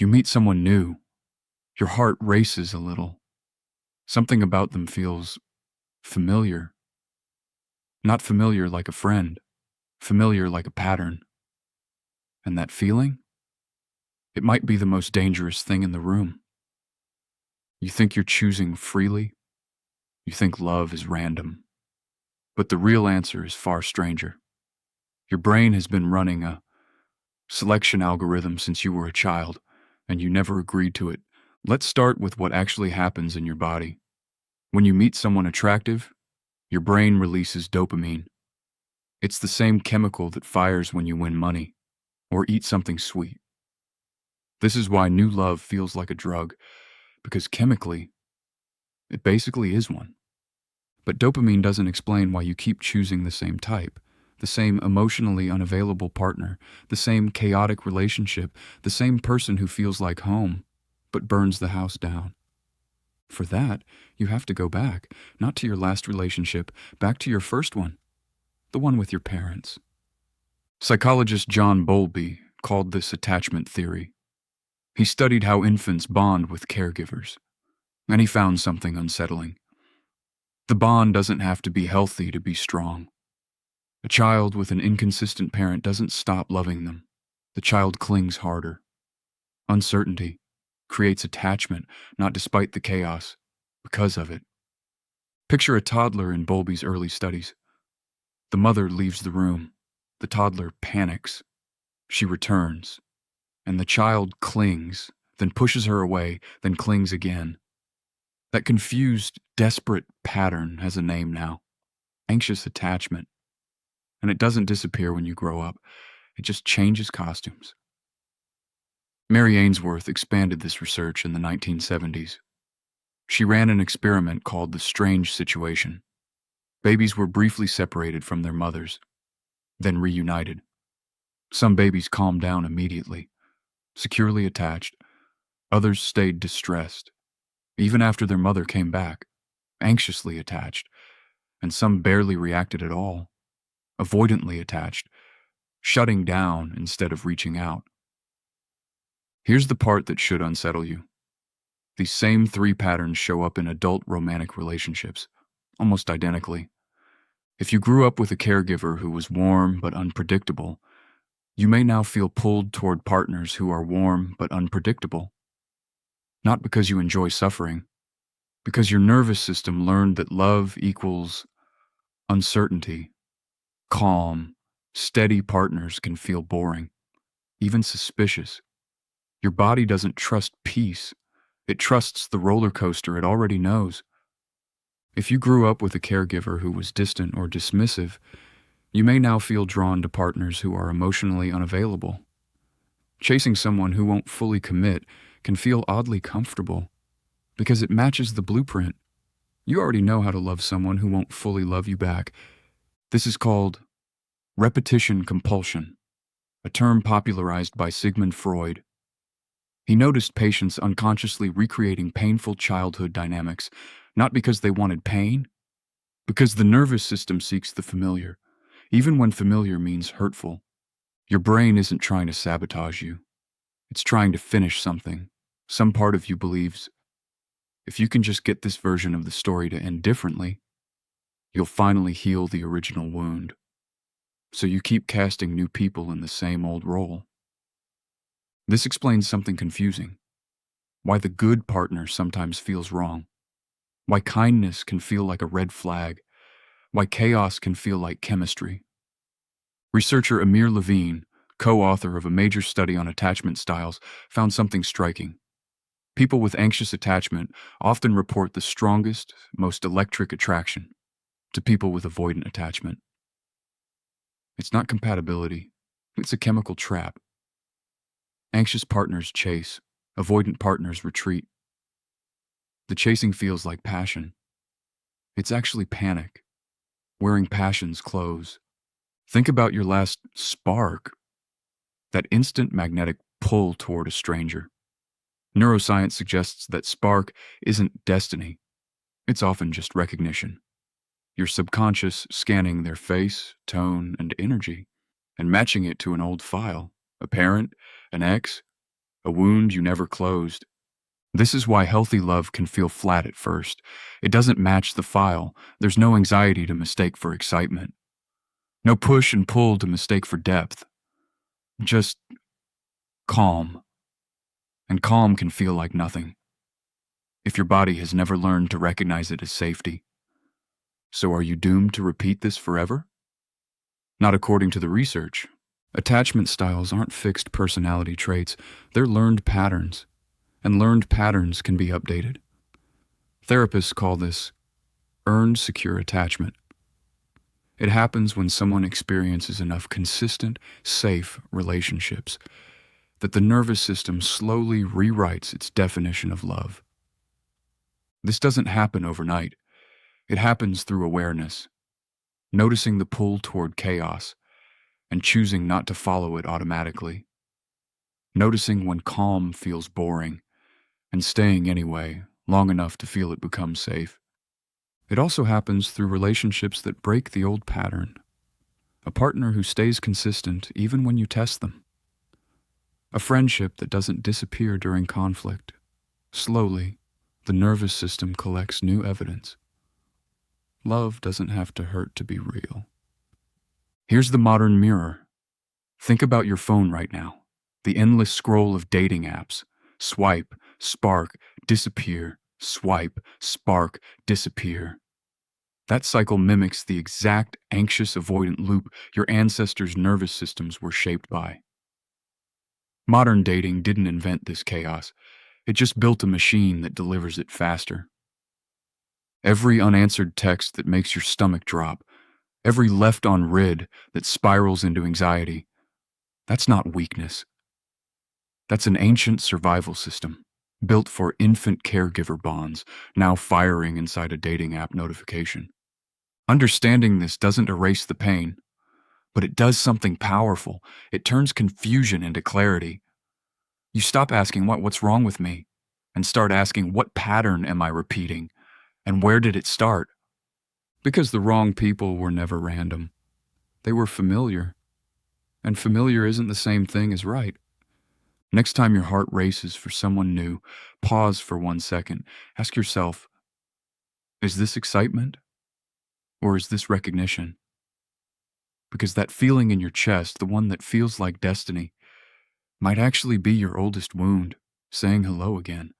You meet someone new, your heart races a little. Something about them feels familiar. Not familiar like a friend, familiar like a pattern. And that feeling? It might be the most dangerous thing in the room. You think you're choosing freely. You think love is random. But the real answer is far stranger. Your brain has been running a selection algorithm since you were a child, and you never agreed to it. Let's start with what actually happens in your body. When you meet someone attractive, your brain releases dopamine. It's the same chemical that fires when you win money or eat something sweet. This is why new love feels like a drug, because chemically, it basically is one. But dopamine doesn't explain why you keep choosing the same type, the same emotionally unavailable partner, the same chaotic relationship, the same person who feels like home, but burns the house down. For that, you have to go back, not to your last relationship, back to your first one, the one with your parents. Psychologist John Bowlby called this attachment theory. He studied how infants bond with caregivers, and he found something unsettling. The bond doesn't have to be healthy to be strong. A child with an inconsistent parent doesn't stop loving them. The child clings harder. Uncertainty creates attachment, not despite the chaos, because of it. Picture a toddler in Bowlby's early studies. The mother leaves the room. The toddler panics. She returns, and the child clings, then pushes her away, then clings again. That confused, desperate pattern has a name now: anxious attachment. And it doesn't disappear when you grow up. It just changes costumes. Mary Ainsworth expanded this research in the 1970s. She ran an experiment called the strange situation. Babies were briefly separated from their mothers, then reunited. Some babies calmed down immediately, securely attached. Others stayed distressed, even after their mother came back, anxiously attached. And some barely reacted at all, avoidantly attached, shutting down instead of reaching out. Here's the part that should unsettle you. These same three patterns show up in adult romantic relationships, almost identically. If you grew up with a caregiver who was warm but unpredictable, you may now feel pulled toward partners who are warm but unpredictable. Not because you enjoy suffering, because your nervous system learned that love equals uncertainty. Calm, steady partners can feel boring, even suspicious. Your body doesn't trust peace. It trusts the roller coaster it already knows. If you grew up with a caregiver who was distant or dismissive, you may now feel drawn to partners who are emotionally unavailable. Chasing someone who won't fully commit can feel oddly comfortable because it matches the blueprint. You already know how to love someone who won't fully love you back. This is called repetition compulsion, a term popularized by Sigmund Freud. He noticed patients unconsciously recreating painful childhood dynamics, not because they wanted pain, because the nervous system seeks the familiar, even when familiar means hurtful. Your brain isn't trying to sabotage you. It's trying to finish something. Some part of you believes, if you can just get this version of the story to end differently, you'll finally heal the original wound. So you keep casting new people in the same old role. This explains something confusing. Why the good partner sometimes feels wrong. Why kindness can feel like a red flag. Why chaos can feel like chemistry. Researcher Amir Levine, co-author of a major study on attachment styles, found something striking. People with anxious attachment often report the strongest, most electric attraction to people with avoidant attachment. It's not compatibility. It's a chemical trap. Anxious partners chase. Avoidant partners retreat. The chasing feels like passion. It's actually panic, wearing passion's clothes. Think about your last spark, that instant magnetic pull toward a stranger. Neuroscience suggests that spark isn't destiny. It's often just recognition. Your subconscious scanning their face, tone, and energy, and matching it to an old file, a parent, an ex, a wound you never closed. This is why healthy love can feel flat at first. It doesn't match the file. There's no anxiety to mistake for excitement. No push and pull to mistake for depth. Just calm. And calm can feel like nothing, if your body has never learned to recognize it as safety. So are you doomed to repeat this forever? Not according to the research. Attachment styles aren't fixed personality traits. They're learned patterns. And learned patterns can be updated. Therapists call this earned secure attachment. It happens when someone experiences enough consistent, safe relationships that the nervous system slowly rewrites its definition of love. This doesn't happen overnight. It happens through awareness, noticing the pull toward chaos and choosing not to follow it automatically, noticing when calm feels boring and staying anyway, long enough to feel it become safe. It also happens through relationships that break the old pattern, a partner who stays consistent even when you test them, a friendship that doesn't disappear during conflict. Slowly, the nervous system collects new evidence. Love doesn't have to hurt to be real. Here's the modern mirror. Think about your phone right now, the endless scroll of dating apps. Swipe, spark, disappear, swipe, spark, disappear. That cycle mimics the exact anxious avoidant loop your ancestors' nervous systems were shaped by. Modern dating didn't invent this chaos. It just built a machine that delivers it faster. Every unanswered text that makes your stomach drop, every left on read that spirals into anxiety, that's not weakness. That's an ancient survival system, built for infant caregiver bonds, now firing inside a dating app notification. Understanding this doesn't erase the pain, but it does something powerful. It turns confusion into clarity. You stop asking, what's wrong with me? And start asking, what pattern am I repeating? And where did it start? Because the wrong people were never random. They were familiar. And familiar isn't the same thing as right. Next time your heart races for someone new, pause for 1 second. Ask yourself, is this excitement? Or is this recognition? Because that feeling in your chest, the one that feels like destiny, might actually be your oldest wound saying hello again.